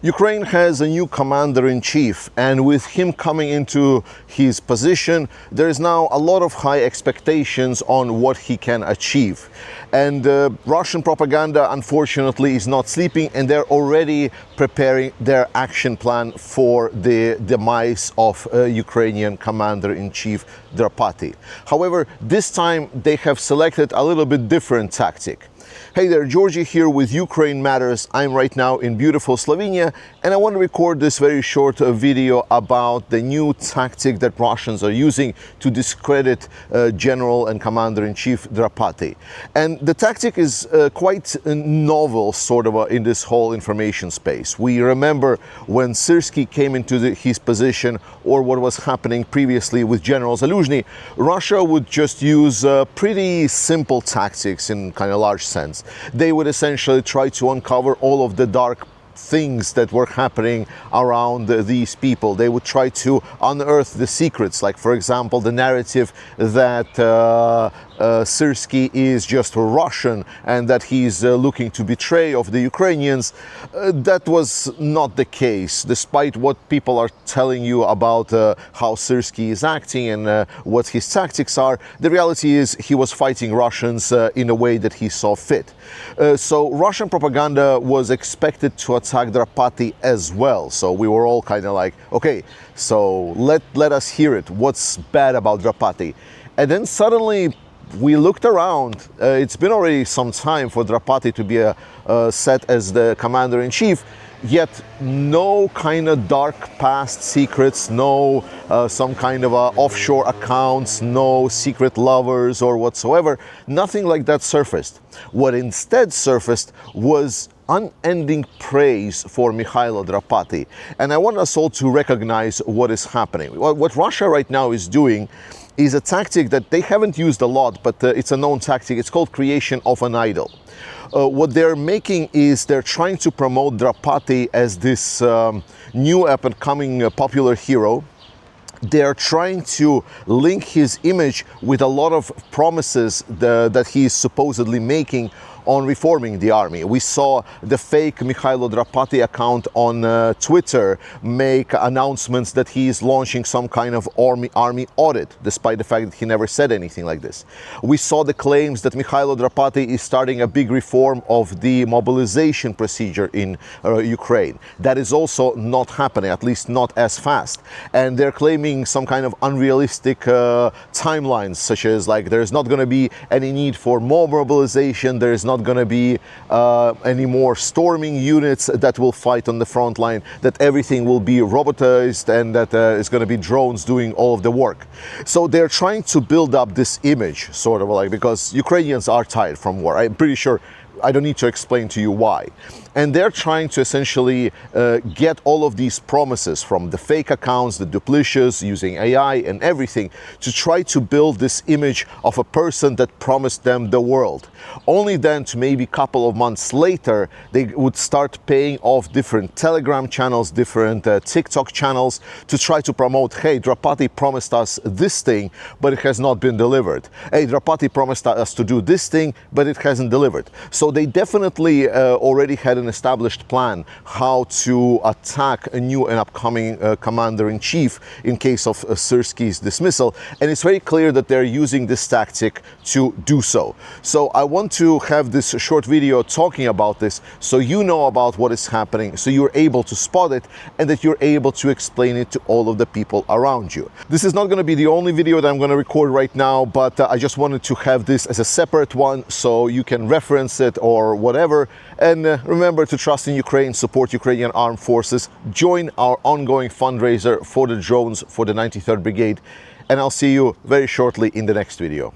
Ukraine has a new commander-in-chief, and with him coming into his position, there is now a lot of high expectations on what he can achieve. And Russian propaganda, unfortunately, is not sleeping, and they're already preparing their action plan for the demise of Ukrainian commander-in-chief Drapati. However, this time they have selected a little bit different tactic. Hey there, Georgie here with Ukraine Matters. I'm right now in beautiful Slovenia, and I want to record this very short video about the new tactic that Russians are using to discredit General and Commander-in-Chief Drapati. And the tactic is quite novel, sort of, in this whole information space. We remember when Syrskyi came into his position, or what was happening previously with General Zaluzhny, Russia would just use pretty simple tactics in kind of large sense. They would essentially try to uncover all of the dark things that were happening around these people. They would try to unearth the secrets, like, for example, the narrative that Syrskyi is just Russian and that he's looking to betray of the Ukrainians. That was not the case, despite what people are telling you about how Syrskyi is acting and what his tactics are. The reality is he was fighting Russians in a way that he saw fit. So Russian propaganda was expected to attack Drapati as well. So we were all kind of like, okay, so let us hear it. What's bad about Drapati? And then suddenly we looked around. It's been already some time for Drapati to be set as the commander-in-chief, yet no kind of dark past secrets, no some kind of offshore accounts, no secret lovers or whatsoever. Nothing like that surfaced. What instead surfaced was unending praise for Mikhailo Drapati. And I want us all to recognize what is happening. What Russia right now is doing is a tactic that they haven't used a lot, but it's a known tactic. It's called creation of an idol. What they're making is they're trying to promote Drapati as this new up-and-coming popular hero. They're trying to link his image with a lot of promises that he is supposedly making on reforming the army. We saw the fake Mikhailo Drapati account on Twitter make announcements that he is launching some kind of army audit, despite the fact that he never said anything like this. We saw the claims that Mikhailo Drapati is starting a big reform of the mobilization procedure in Ukraine. That is also not happening, at least not as fast. And they're claiming some kind of unrealistic timelines, such as like there's not going to be any need for more mobilization, there is not going to be any more storming units that will fight on the front line, that everything will be robotized and that it's going to be drones doing all of the work. So they're trying to build up this image, sort of like, because Ukrainians are tired from war. I'm pretty sure I don't need to explain to you why. And they're trying to essentially get all of these promises from the fake accounts, the duplicious, using AI and everything, to try to build this image of a person that promised them the world. Only then, to maybe a couple of months later, they would start paying off different Telegram channels, different TikTok channels, to try to promote, hey, Drapati promised us this thing, but it has not been delivered. Hey, Drapati promised us to do this thing, but it hasn't delivered. So they definitely already had an established plan how to attack a new and upcoming commander-in-chief in case of Syrskyi's dismissal. And it's very clear that they're using this tactic to do so. So I want to have this short video talking about this, so you know about what is happening, so you're able to spot it, and that you're able to explain it to all of the people around you. This is not going to be the only video that I'm going to record right now, but I just wanted to have this as a separate one so you can reference it or whatever. And remember to trust in Ukraine, support Ukrainian armed forces, join our ongoing fundraiser for the drones for the 93rd Brigade, and I'll see you very shortly in the next video.